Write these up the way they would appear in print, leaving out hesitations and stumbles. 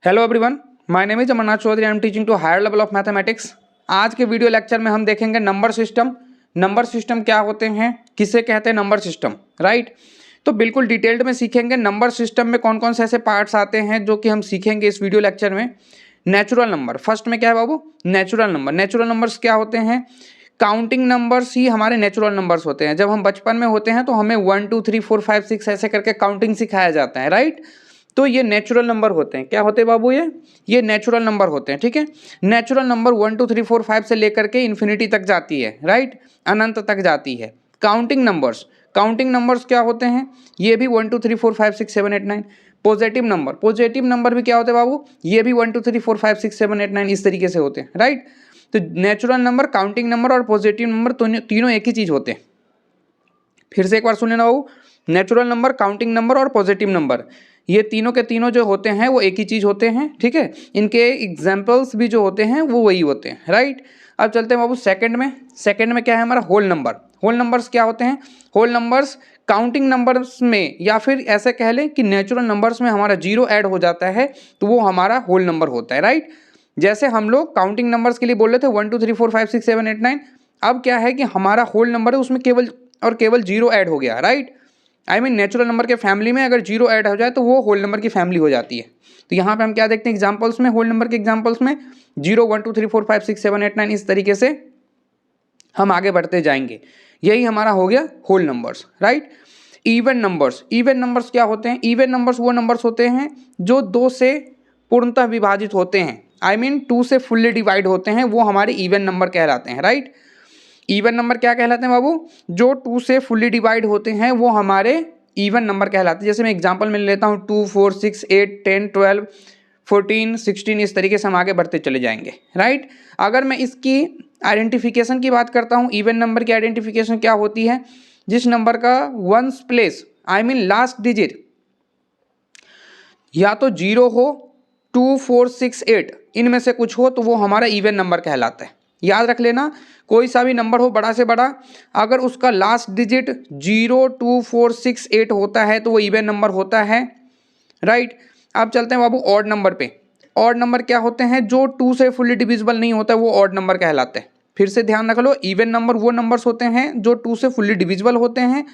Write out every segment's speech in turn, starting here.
Hello everyone, my name is Amarnath Chaudhary. I am teaching to higher level of mathematics. आज के video lecture में हम देखेंगे नंबर सिस्टम। नंबर सिस्टम क्या होते हैं, किसे कहते हैं नंबर सिस्टम, राइट। तो बिल्कुल डिटेल्ड में सीखेंगे नंबर सिस्टम में कौन कौन से ऐसे पार्ट्स आते हैं जो कि हम सीखेंगे इस वीडियो लेक्चर में। नेचुरल नंबर फर्स्ट में क्या है बाबू, नेचुरल नंबर। नेचुरल नंबर्स क्या होते हैं, काउंटिंग नंबर्स ही हमारे नेचुरल नंबर्स होते हैं। जब हम बचपन में होते हैं तो हमें 1 2 3 4 5 6 ऐसे करके काउंटिंग सिखाया जाता है, राइट। तो ये नेचुरल नंबर होते हैं। क्या होते हैं बाबू, ये नेचुरल नंबर होते हैं, ठीक है। नेचुरल नंबर 1 2 3 4 5 से लेकर के इन्फिनिटी तक जाती है, राइट, अनंत तक जाती है। काउंटिंग नंबर्स क्या होते हैं, ये भी 1 2 3 4 5 6 7 8 9। पॉजिटिव नंबर भी क्या होते हैं बाबू, ये भी 1 2 3 4 5 6 7 8 9 इस तरीके से होते हैं, राइट। तो नेचुरल नंबर, काउंटिंग नंबर और पॉजिटिव नंबर तीनों एक ही चीज होते हैं। फिर से एक बार सुन लेना बाबू, नेचुरल नंबर, काउंटिंग नंबर और पॉजिटिव नंबर, ये तीनों के तीनों जो होते हैं वो एक ही चीज होते हैं, ठीक है। इनके एग्जाम्पल्स भी जो होते हैं वो वही होते हैं, राइट। अब चलते हैं बाबू सेकंड में क्या है हमारा, होल नंबर। होल नंबर्स क्या होते हैं, होल नंबर्स काउंटिंग नंबर्स में या फिर ऐसे कह लें कि नेचुरल नंबर्स में हमारा जीरो ऐड हो जाता है तो वो हमारा होल नंबर होता है, राइट। जैसे हम लोग काउंटिंग नंबर्स के लिए बोल रहे थे 1 2 3 4 5 6 7 8 9, अब क्या है कि हमारा होल नंबर है उसमें केवल और केवल जीरो ऐड हो गया, right. I mean natural number के फैमिली में अगर जीरो ऐड हो जाए तो वो होल नंबर की फैमिली हो जाती है। तो यहाँ पे हम क्या देखते हैं एग्जांपल्स में, होल नंबर के एग्जांपल्स में 0 1 2 3 4 5 6 7 8 9 इस तरीके से हम आगे बढ़ते जाएंगे। यही हमारा हो गया whole numbers, right. Even numbers क्या होते हैं, इवन नंबर्स वो नंबर्स होते हैं जो 2 से पूर्णतः विभाजित होते हैं, आई मीन 2 से फुल्ली डिवाइड होते हैं, वो हमारे इवन नंबर कहलाते हैं, राइट। इवन नंबर क्या कहलाते हैं बाबू, जो 2 से फुल्ली डिवाइड होते हैं वो हमारे इवन नंबर कहलाते हैं। जैसे मैं एग्जांपल में लेता हूँ 2 4 6 8 10 12 14 16 इस तरीके से हम आगे बढ़ते चले जाएंगे, राइट। अगर मैं इसकी आइडेंटिफिकेशन की बात करता हूँ, इवन नंबर की आइडेंटिफिकेशन क्या होती है, जिस नंबर का ones place I mean last digit या तो 0 हो, 2 4 6 8 इनमें से कुछ हो तो वो हमारा इवन नंबर कहलाता है। याद रख लेना, कोई सा भी नंबर हो बड़ा से बड़ा, अगर उसका लास्ट डिजिट 0 2 4 6 8 होता है तो वो इवन नंबर होता है, राइट। अब चलते हैं बाबू ऑड नंबर पे। ऑड नंबर क्या होते हैं, जो 2 से फुल्ली डिविजिबल नहीं होता वो ऑड नंबर कहलाते हैं। फिर से ध्यान रख लो, इवन नंबर वो नंबर्स होते हैं जो 2 से फुल्ली डिविजिबल होते हैं,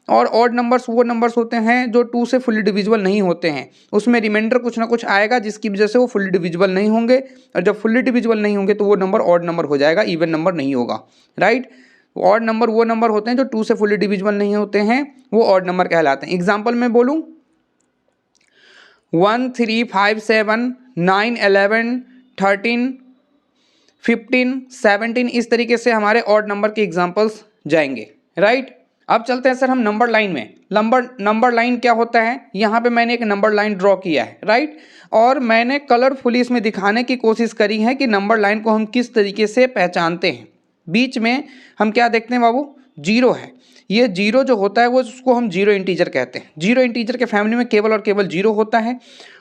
और ऑड नंबर्स वो नंबर्स होते हैं जो 2 से फुल्ली डिविजिबल नहीं होते हैं। उसमें रिमाइंडर कुछ ना कुछ आएगा जिसकी वजह से वो फुल्ली डिविजिबल नहीं होंगे, और जब फुल्ली डिविजिबल नहीं होंगे तो वो नंबर ऑड नंबर हो जाएगा, इवन नंबर नहीं होगा, राइट। ऑड नंबर वो नंबर होते हैं जो 2 से फुल्ली डिविजिबल नहीं होते हैं, वो ऑड नंबर कहलाते हैं। एग्जाम्पल में बोलूँ 1 3 5 7 9 11 13 15 17 इस तरीके से हमारे ऑड नंबर के एग्जाम्पल्स जाएंगे, राइट। अब चलते हैं सर हम नंबर लाइन में। नंबर लाइन क्या होता है, यहाँ पे मैंने एक नंबर लाइन ड्रॉ किया है, राइट, और मैंने कलरफुली इसमें दिखाने की कोशिश करी है कि नंबर लाइन को हम किस तरीके से पहचानते हैं। बीच में हम क्या देखते हैं बाबू, जीरो है। ये जीरो जो होता है वो उसको हम जीरो इंटीजर कहते हैं। जीरो इंटीजर के फैमिली में केवल और केवल जीरो होता है,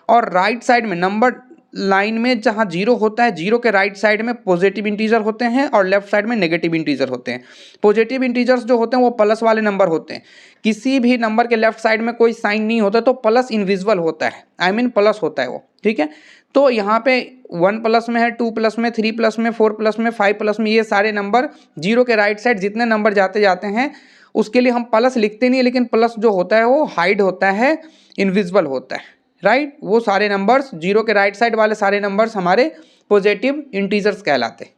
और राइट साइड में नंबर लाइन में जहाँ जीरो होता है, जीरो के राइट साइड में पॉजिटिव इंटीजर होते हैं और लेफ्ट साइड में नेगेटिव इंटीजर होते हैं। पॉजिटिव इंटीजर्स जो होते हैं वो प्लस वाले नंबर होते हैं। किसी भी नंबर के लेफ्ट साइड में कोई साइन नहीं होता तो प्लस इनविजिबल होता है, आई मीन प्लस होता है वो, ठीक है। तो यहाँ पे 1 प्लस में है, 2 प्लस में, 3 प्लस में, 4 प्लस में, 5 प्लस में, ये सारे नंबर जीरो के राइट साइड जितने नंबर जाते जाते हैं उसके लिए हम प्लस लिखते नहीं है, लेकिन प्लस जो होता है वो हाइड होता है, इनविजिबल होता है, राइट। वो सारे नंबर्स जीरो के राइट साइड वाले सारे नंबर्स हमारे पॉजिटिव इंटीजर्स कहलाते हैं।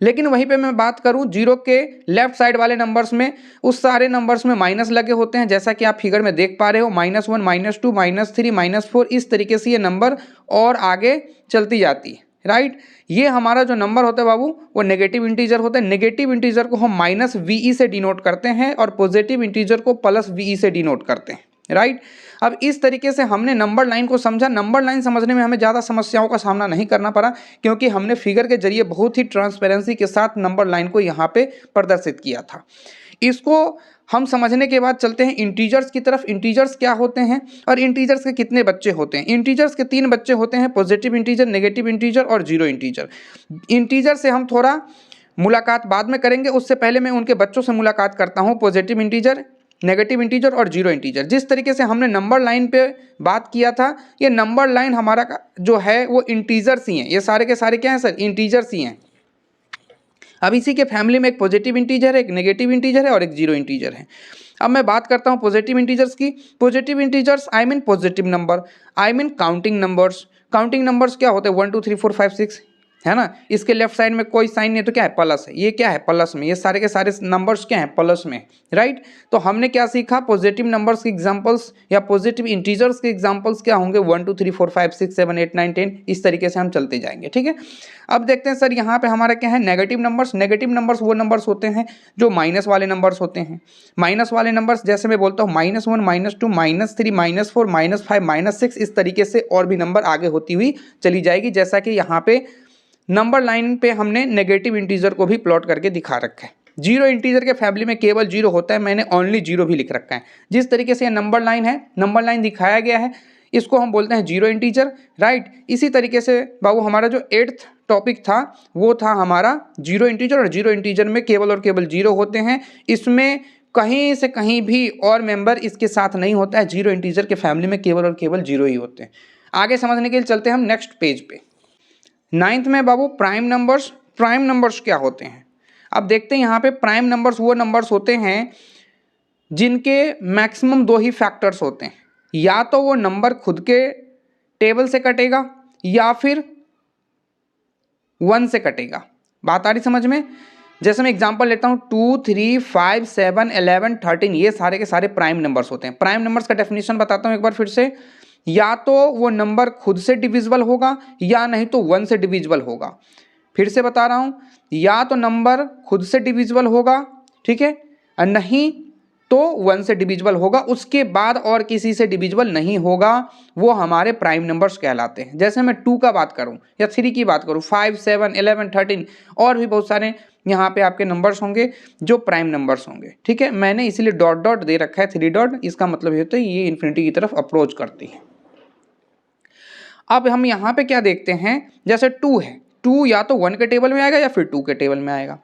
लेकिन वहीं पे मैं बात करूं जीरो के लेफ्ट साइड वाले नंबर्स में, उस सारे नंबर्स में माइनस लगे होते हैं, जैसा कि आप फिगर में देख पा रहे हो, -1 -2 -3 -4 इस तरीके से ये नंबर और आगे चलती जाती है, राइट। ये हमारा जो नंबर होता है बाबू वो नेगेटिव इंटीजर होता है। नेगेटिव इंटीजर को हम -VE से डिनोट करते हैं और पॉजिटिव इंटीजर को +VE से डिनोट करते हैं, राइट। अब इस तरीके से हमने नंबर लाइन को समझा। नंबर लाइन समझने में हमें ज़्यादा समस्याओं का सामना नहीं करना पड़ा, क्योंकि हमने फिगर के जरिए बहुत ही ट्रांसपेरेंसी के साथ नंबर लाइन को यहाँ पे प्रदर्शित किया था। इसको हम समझने के बाद चलते हैं इंटीजर्स की तरफ। इंटीजर्स क्या होते हैं और इंटीजर्स के कितने बच्चे होते हैं। इंटीजर्स के 3 बच्चे होते हैं, पॉजिटिव इंटीजर, नेगेटिव इंटीजर और जीरो इंटीजर। इंटीजर से हम थोड़ा मुलाकात बाद में करेंगे, उससे पहले मैं उनके बच्चों से मुलाकात करता हूँ। पॉजिटिव इंटीजर नेगेटिव इंटीजर और जीरो इंटीजर। जिस तरीके से हमने नंबर लाइन पे बात किया था, ये नंबर लाइन हमारा जो है वो इंटीजर्स ही हैं, ये सारे के सारे क्या हैं सर, इंटीजर्स ही हैं। अब इसी के फैमिली में एक पॉजिटिव इंटीजर है, एक नेगेटिव इंटीजर है और एक जीरो इंटीजर है। अब मैं बात करता हूँ पॉजिटिव इंटीजर्स की। Positive integers I mean positive number, I mean counting numbers. Counting numbers क्या होते हैं, 1 2 3 4 5 6, है ना। इसके लेफ्ट साइड में कोई साइन नहीं है तो क्या है, प्लस है। ये क्या है, प्लस में। ये सारे के सारे नंबर्स क्या हैं, प्लस में, राइट। तो हमने क्या सीखा, पॉजिटिव नंबर्स के एग्जांपल्स या पॉजिटिव इंटीजर्स के एग्जांपल्स क्या होंगे, 1 2 3 4 5 6 7 8 9 10, इस तरीके से हम चलते जाएंगे, ठीक है। अब देखते हैं सर यहाँ पे हमारा क्या है, नेगेटिव नंबर्स। नेगेटिव नंबर्स वो नंबर्स होते हैं जो माइनस वाले नंबर्स होते हैं। माइनस वाले नंबर्स जैसे मैं बोलता हूँ -1 -2 -3 -4 -5 -6, इस तरीके से और भी नंबर आगे होती हुई चली जाएगी। जैसा कि यहाँ पे नंबर लाइन पे हमने नेगेटिव इंटीजर को भी प्लॉट करके दिखा रखा है। जीरो इंटीजर के फैमिली में केवल जीरो होता है, मैंने ओनली जीरो भी लिख रखा है। जिस तरीके से ये नंबर लाइन है, नंबर लाइन दिखाया गया है, इसको हम बोलते हैं जीरो इंटीजर, राइट। इसी तरीके से बाबू हमारा जो 8th टॉपिक था वो था हमारा जीरो इंटीजर, और जीरो इंटीजर में केवल और केवल जीरो होते हैं। इसमें कहीं से कहीं भी और मेंबर इसके साथ नहीं होता है। जीरो इंटीजर के फैमिली में केवल और केवल जीरो ही होते हैं। आगे समझने के लिए चलते हैं हम नेक्स्ट पेज पे। 9th में बाबू प्राइम नंबर्स। प्राइम नंबर्स क्या होते हैं, अब देखते हैं। यहाँ पे प्राइम नंबर्स वो नंबर्स होते हैं जिनके मैक्सिमम 2 ही फैक्टर्स होते हैं। या तो वो नंबर खुद के टेबल से कटेगा या फिर 1 से कटेगा। बात आ रही समझ में। जैसे मैं एग्जांपल लेता हूँ 2 3 5 7 11 13, ये सारे के सारे प्राइम नंबर्स होते हैं। प्राइम नंबर्स का डेफिनेशन बताता हूँ एक बार फिर से। या तो वो नंबर खुद से डिविजिबल होगा या नहीं तो 1 से डिविजिबल होगा। फिर से बता रहा हूँ, या तो नंबर खुद से डिविजिबल होगा, ठीक है, और नहीं तो 1 से डिविजिबल होगा, उसके बाद और किसी से डिविजिबल नहीं होगा, वो हमारे प्राइम नंबर्स कहलाते हैं। जैसे मैं 2 का बात करूं या 3 की बात करूं, 5 7 11 13 और भी बहुत सारे यहाँ पे आपके नंबर्स होंगे जो प्राइम नंबर्स होंगे, ठीक है। मैंने इसीलिए डॉट डॉट दे रखा है, 3 डॉट, इसका मतलब ये होता है ये इन्फिनिटी की तरफ अप्रोच करती है। अब हम यहाँ पे क्या देखते हैं, जैसे 2 है, 2 या तो 1 के टेबल में आएगा या फिर 2 के टेबल में आएगा।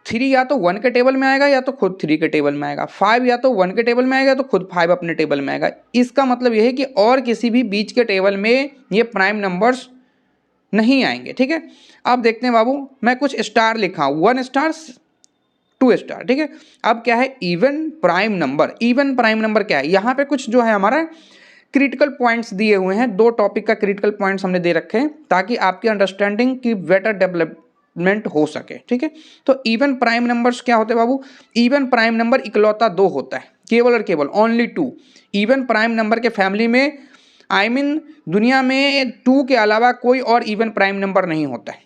3 या तो 1 के टेबल में आएगा या तो खुद 3 के टेबल में आएगा। 5 या तो 1 के टेबल में आएगा तो खुद 5 अपने टेबल में आएगा। इसका मतलब यह है कि और किसी भी बीच के टेबल में ये प्राइम नंबर्स नहीं आएंगे, ठीक है। अब देखते हैं बाबू, मैं कुछ स्टार लिखा हूँ, 1 स्टार 2 स्टार, ठीक है। अब क्या है, even prime number. Even prime number क्या है, यहाँ पे कुछ जो है हमारा क्रिटिकल पॉइंट्स दिए हुए हैं। 2 टॉपिक का क्रिटिकल पॉइंट्स हमने दे रखे हैं ताकि आपकी अंडरस्टैंडिंग की बेटर डेवलपमेंट हो सके, ठीक है। तो इवन प्राइम नंबर्स क्या होते हैं बाबू, इवन प्राइम नंबर इकलौता 2 होता है, केवल और केवल ओनली 2। इवन प्राइम नंबर के फैमिली में आई मीन दुनिया में 2 के अलावा कोई और इवन प्राइम नंबर नहीं होता है।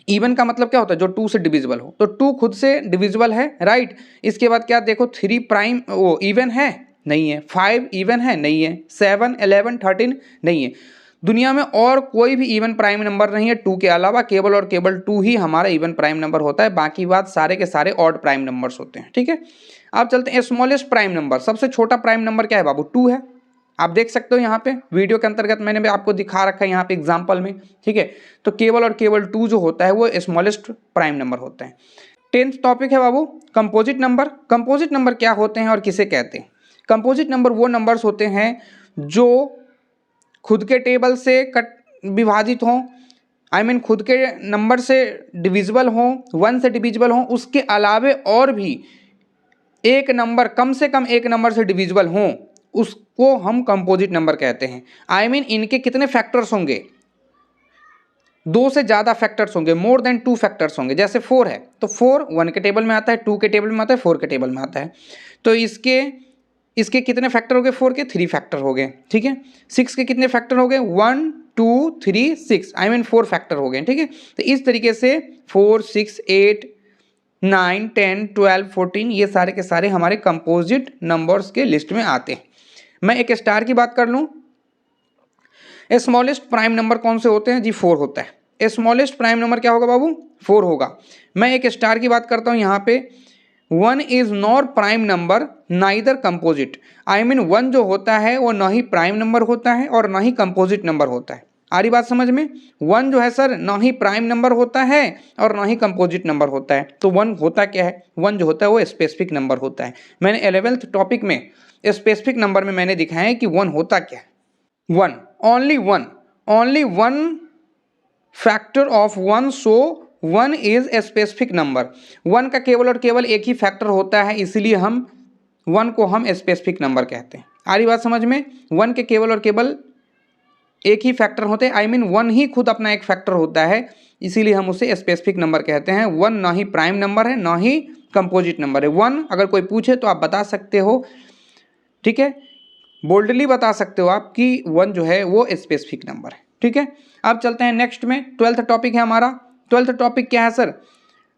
इवन का मतलब क्या होता है, जो 2 से डिविजिबल हो। तो 2 खुद से डिविजिबल है, राइट। इसके बाद क्या देखो, 3 प्राइम वो इवन है, नहीं है। 5 इवन है, नहीं है। 7 11 13 नहीं है। दुनिया में और कोई भी इवन प्राइम नंबर नहीं है 2 के अलावा, केवल और केवल 2 ही हमारा इवन प्राइम नंबर होता है। बाकी बात सारे के सारे ऑड प्राइम नंबर्स होते हैं, ठीक है। अब चलते हैं स्मॉलेस्ट प्राइम नंबर। सबसे छोटा प्राइम नंबर क्या है बाबू, 2 है। आप देख सकते हो यहाँ पे वीडियो के अंतर्गत मैंने भी आपको दिखा रखा है यहाँ पे एग्जाम्पल में, ठीक है। तो केवल और केवल 2 जो होता है वो स्मॉलेस्ट प्राइम नंबर होता है। 10th टॉपिक है बाबू कंपोजिट नंबर। कंपोजिट नंबर क्या होते हैं और किसे कहते हैं। कंपोजिट नंबर वो नंबर्स होते हैं जो खुद के टेबल से विभाजित हों, आई मीन खुद के नंबर से डिविजिबल हों, 1 से डिविजिबल हों, उसके अलावे और भी एक नंबर, कम से कम एक नंबर से डिविजिबल हों, उसको हम कंपोजिट नंबर कहते हैं। आई मीन इनके कितने फैक्टर्स होंगे, 2 से ज़्यादा फैक्टर्स होंगे, मोर देन 2 फैक्टर्स होंगे। जैसे 4 है तो 4 1 के टेबल में आता है, 2 के टेबल में आता है, 4 के टेबल में आता है। तो इसके कितने फैक्टर हो गए, 4 के 3 फैक्टर हो गए, ठीक है। 6 के कितने फैक्टर हो गए, 1 2 3 6, आई मीन 4 फैक्टर हो गए, ठीक है। तो इस तरीके से 4 6 8 9 10 12 14 ये सारे के सारे हमारे कंपोजिट नंबर्स के लिस्ट में आते हैं। मैं एक स्टार की बात कर लूँ, स्मॉलेस्ट प्राइम नंबर कौन से होते हैं जी, 4 होता है। स्मॉलेस्ट प्राइम नंबर क्या होगा बाबू, 4 होगा। मैं एक स्टार की बात करता हूँ यहाँ पे, 1 is not prime number neither composite. I mean 1 जो होता है वो ना ही प्राइम नंबर होता है और ना ही कंपोजिट नंबर होता है। आ रही बात समझ में। 1 जो है सर ना ही प्राइम नंबर होता है और ना ही कंपोजिट नंबर होता है। तो 1 होता क्या है, 1 जो होता है वो स्पेसिफिक नंबर होता है। मैंने 11th टॉपिक में स्पेसिफिक नंबर में मैंने दिखाया है कि 1 होता क्या है। 1 only one factor of 1, so 1 is a specific number. 1 का केवल और केवल एक ही फैक्टर होता है, इसलिए हम 1 को हम स्पेसिफिक नंबर कहते हैं। आ रही बात समझ में। 1 के केवल और केवल एक ही फैक्टर होते हैं, आई मीन 1 ही खुद अपना एक फैक्टर होता है, इसीलिए हम उसे स्पेसिफिक नंबर कहते हैं। 1 ना ही प्राइम नंबर है ना ही कंपोजिट नंबर है। 1 अगर कोई पूछे तो आप बता सकते हो, ठीक है, बोल्डली बता सकते हो आप कि 1 जो है वो स्पेसिफिक नंबर है। ठीक है, अब चलते हैं नेक्स्ट में। 12th टॉपिक है हमारा। 12th टॉपिक क्या है sir,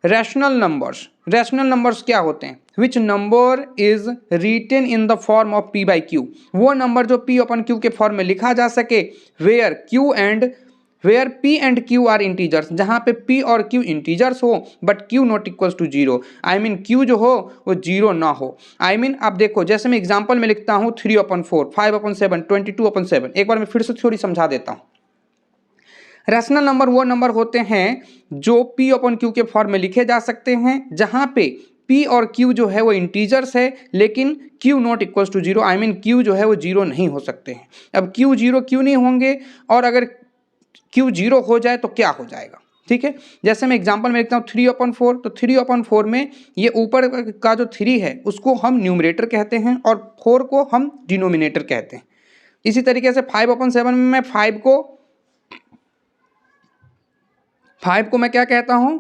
rational numbers. Rational numbers क्या होते हैं, which number is written in the form of p by Q, वो नंबर जो p अपन q के फॉर्म में लिखा जा सके, where p and q are integers, जहां पे p और q इंटीजर्स हो but q not equals to 0, I mean q जो हो वो 0 ना हो। आई मीन आप देखो, जैसे मैं एग्जांपल में लिखता हूँ 3/4, 5/7, 22/7। एक बार मैं फिर से थ्योरी समझा देता हूँ। रैशनल नंबर वो नंबर होते हैं जो p अपन q के फॉर्म में लिखे जा सकते हैं, जहां पे p और q जो है वो इंटीजर्स है लेकिन q not equals to 0, I mean q जो है वो 0 नहीं हो सकते हैं। अब q 0 क्यों नहीं होंगे, और अगर q 0 हो जाए तो क्या हो जाएगा। ठीक है, जैसे मैं एग्जांपल में लिखता हूँ 3/4, तो 3/4 में ये ऊपर का जो 3 है उसको हम न्यूमरेटर कहते हैं और 4 को हम डिनोमिनेटर कहते हैं। इसी तरीके से 5/7 में मैं 5 को मैं क्या कहता हूं,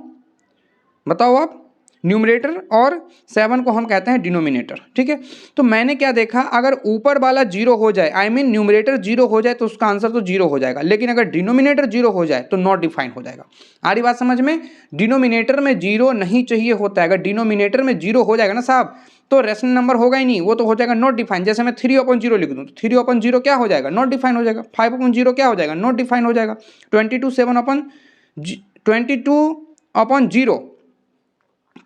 बताओ आप, न्यूमरेटर, और 7 को हम कहते हैं डिनोमिनेटर। ठीक है, तो मैंने क्या देखा, अगर ऊपर वाला 0 हो जाए, आई मीन न्यूमरेटर 0 हो जाए तो उसका आंसर तो 0 हो जाएगा, लेकिन अगर डिनोमिनेटर 0 हो जाए तो नॉट डिफाइन हो जाएगा। आ रही बात समझ में। डिनोमिनेटर में 0 नहीं चाहिए होता है, अगर डिनोमिनेटर में 0 हो जाएगा ना साहब तो रैशनल नंबर होगा ही नहीं, वो तो हो जाएगा नॉट डिफाइन। जैसे मैं 3/0 लिख दूं तो 3/0 क्या हो जाएगा, नॉट डिफाइन हो जाएगा। 5/0 क्या हो जाएगा, नॉट डिफाइन हो जाएगा। 22/0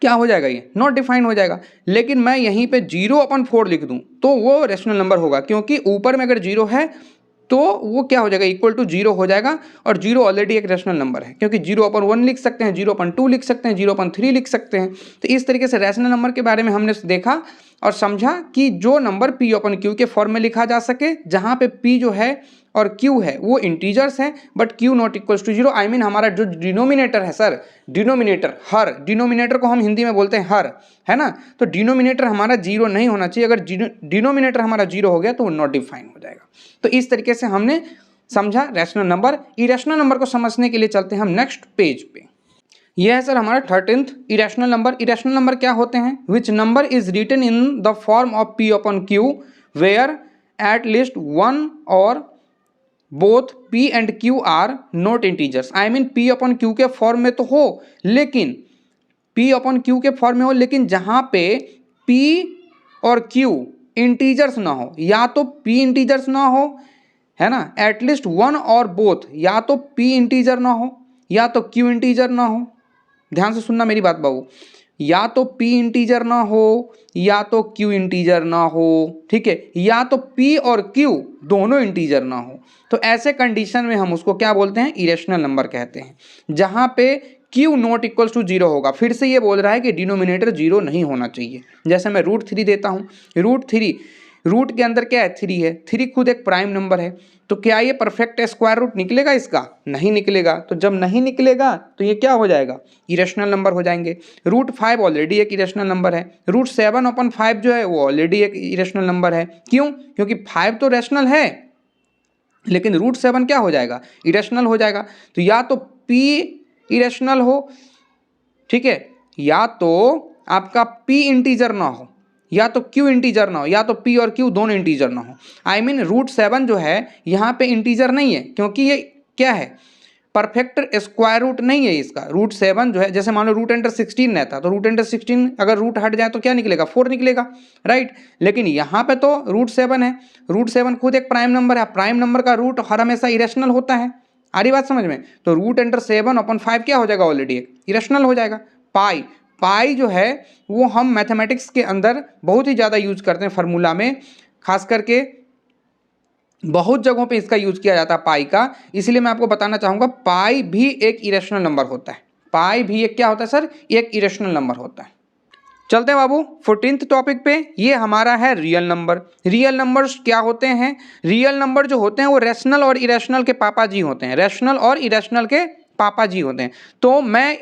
क्या हो जाएगा, ये नॉट डिफाइन हो जाएगा। लेकिन मैं यहीं पे 0/4 लिख दूं तो वो रैशनल नंबर होगा, क्योंकि ऊपर में अगर 0 है तो वो क्या हो जाएगा, इक्वल टू 0 हो जाएगा, और 0 ऑलरेडी एक रैशनल नंबर है, क्योंकि 0/1 लिख सकते हैं, 0/2 लिख सकते हैं, 0/3 लिख सकते हैं। तो इस तरीके से रैशनल नंबर के बारे में हमने देखा और समझा कि जो नंबर p/q के फॉर्म में लिखा जा सके, जहां पे p जो है और q है वो इंटीजर्स हैं but q not equals to 0, I mean हमारा जो डिनोमिनेटर है सर, डिनोमिनेटर, हर, डिनोमिनेटर को हम हिंदी में बोलते हैं हर, है ना, तो डिनोमिनेटर हमारा 0 नहीं होना चाहिए। अगर डिनोमिनेटर हमारा 0 हो गया तो वो नॉट डिफाइन हो जाएगा। तो इस तरीके से हमने समझा रैशनल नंबर। इरेशनल नंबर को समझने के लिए चलते हैं हम नेक्स्ट पेज पे। यह है सर हमारा 13th irrational number. Irrational number क्या होते हैं, which number is written in the form of p/q where at least 1 और both p and q are not integers, I mean p/q के फॉर्म में तो हो, लेकिन p/q के फॉर्म में हो, लेकिन जहां पे p और q इंटीजर्स ना हो, या तो p इंटीजर्स ना हो, है ना, एटलीस्ट 1 और बोथ, या तो p इंटीजर ना हो या तो q इंटीजर ना हो। ध्यान से सुनना मेरी बात बाबू, या तो p इंटीजर ना हो या तो q इंटीजर ना हो, ठीक है, या तो p और q दोनों इंटीजर ना हो, तो ऐसे कंडीशन में हम उसको क्या बोलते हैं, इरेशनल नंबर कहते हैं, जहां पे q नॉट इक्वल्स टू 0 होगा। फिर से ये बोल रहा है कि डिनोमिनेटर 0 नहीं होना चाहिए। जैसे मैं √3 देता हूँ, रूट के अंदर क्या है, 3 है, 3 खुद एक प्राइम नंबर है, तो क्या ये परफेक्ट स्क्वायर रूट निकलेगा इसका, नहीं निकलेगा। तो जब नहीं निकलेगा तो ये क्या हो जाएगा, इरेशनल नंबर हो जाएंगे। √5 ऑलरेडी एक इरेशनल नंबर है, √7/5 जो है वो ऑलरेडी एक इरेशनल नंबर है। क्यों, क्योंकि 5 तो रैशनल है लेकिन √7 क्या हो जाएगा, इरेशनल हो जाएगा। तो या तो p इरेशनल हो, ठीक है, या तो आपका p इंटीजर ना हो या तो q इंटीजर ना हो, या तो p और q दोनों इंटीजर ना हो। आई मीन √7 जो है यहाँ पे इंटीजर नहीं है, क्योंकि ये क्या है, परफेक्ट स्क्वायर रूट नहीं है इसका। √7 जो है, जैसे मान लो √16 रहता तो √16 अगर रूट हट जाए तो क्या निकलेगा, 4 निकलेगा, राइट। लेकिन यहाँ पे तो √7 है, √7 खुद एक प्राइम नंबर है, प्राइम नंबर का रूट हर हमेशा इरेशनल होता है। आ रही बात समझ में। तो √7/5 क्या हो जाएगा, ऑलरेडी एक इरेशनल हो जाएगा। पाई जो है वो हम मैथमेटिक्स के अंदर बहुत ही ज़्यादा यूज करते हैं फार्मूला में, खास करके बहुत जगहों पे इसका यूज किया जाता है पाई का, इसलिए मैं आपको बताना चाहूँगा पाई भी एक इरेशनल नंबर होता है। पाई भी एक क्या होता है सर, एक इरेशनल नंबर होता है। चलते हैं बाबू 14th टॉपिक पे। ये हमारा है रियल नंबर। रियल नंबर्स क्या होते हैं? रियल नंबर जो होते हैं वो रैशनल और इरेशनल के पापा जी होते हैं। रैशनल और इरेशनल के पापा जी होते हैं। तो मैं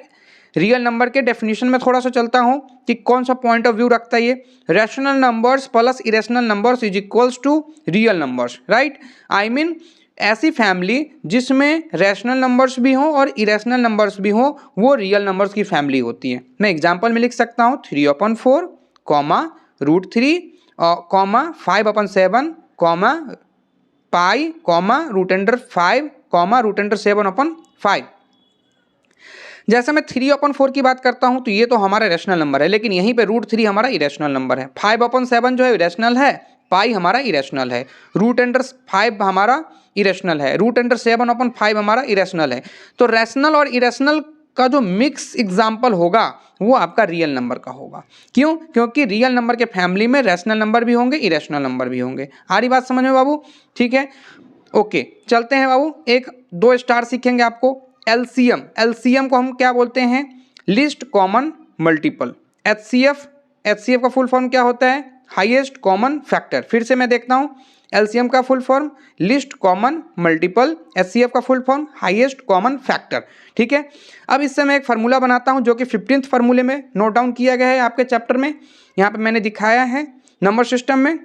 रियल नंबर के डेफिनेशन में थोड़ा सा चलता हूँ कि कौन सा पॉइंट ऑफ व्यू रखता है ये। Rational numbers plus irrational numbers is equals to real numbers, right. I mean ऐसी फैमिली जिसमें रैशनल नंबर्स भी हों और इरेशनल नंबर्स भी हों, वो रियल नंबर्स की फैमिली होती है। मैं एग्जांपल में लिख सकता हूँ 3/4 कॉमा √3 कॉमा 5/7 कॉमा पाई कॉमा √5 कॉमा √7/5। जैसे मैं 3/4 की बात करता हूं तो ये तो हमारा रैशनल नंबर है, लेकिन यहीं पे √3 हमारा इरेशनल नंबर है। 5/7 जो है इरेशनल है, पाई हमारा इरेशनल है, √5 हमारा इरेशनल है, √7/5 हमारा इरेशनल है। तो रैशनल और इरेशनल का जो मिक्स एग्जाम्पल होगा वो आपका रियल नंबर का होगा। क्यों? क्योंकि रियल नंबर के फैमिली में रैशनल नंबर भी होंगे, इरेशनल नंबर भी होंगे। आ रही बात समझ में बाबू? ठीक है, ओके। चलते हैं बाबू, एक 2 स्टार सीखेंगे आपको। एलसीएम, एलसीएम को हम क्या बोलते हैं? Least common multiple. HCF, HCF का फुल फॉर्म क्या होता है? Highest common factor. फिर से मैं देखता हूँ, एलसीएम का full form least common multiple, HCF का full form highest common factor. ठीक है, अब इससे मैं एक फार्मूला बनाता हूँ जो कि 15th फार्मूले में नोट डाउन किया गया है आपके चैप्टर में। यहाँ पे मैंने दिखाया है नंबर सिस्टम में।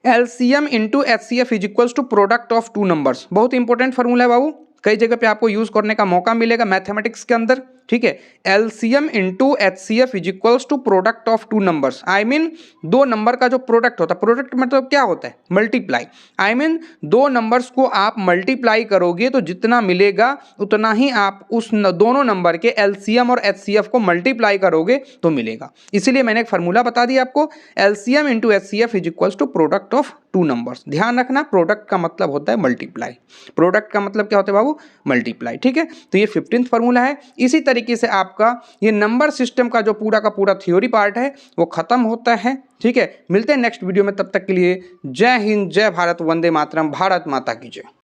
LCM into HCF is equals to product of two numbers. बहुत इंपॉर्टेंट फार्मूला है बाबू, कई जगह पे आपको यूज करने का मौका मिलेगा मैथमेटिक्स के अंदर। ठीक है, LCM into HCF is equals to product of two numbers. I mean दो नंबर का जो प्रोडक्ट होता है, प्रोडक्ट मतलब क्या होता है? मल्टीप्लाई। आई मीन दो नंबर्स को आप मल्टीप्लाई करोगे तो जितना मिलेगा उतना ही आप उस दोनों नंबर के LCM और HCF को मल्टीप्लाई करोगे तो मिलेगा। इसीलिए मैंने एक फार्मूला बता दिया आपको, LCM into HCF is equals to product of two numbers. ध्यान रखना, प्रोडक्ट का मतलब होता है मल्टीप्लाई। प्रोडक्ट का मतलब क्या होता है बाबू? मल्टीप्लाई। ठीक है, तो ये 15th फार्मूला है। इसी तरीके से आपका ये नंबर सिस्टम का जो पूरा का पूरा थ्योरी पार्ट है वो खत्म होता है। ठीक है, मिलते हैं नेक्स्ट वीडियो में, तब तक के लिए जय हिंद, जय भारत, वंदे मातरम, भारत माता की जय।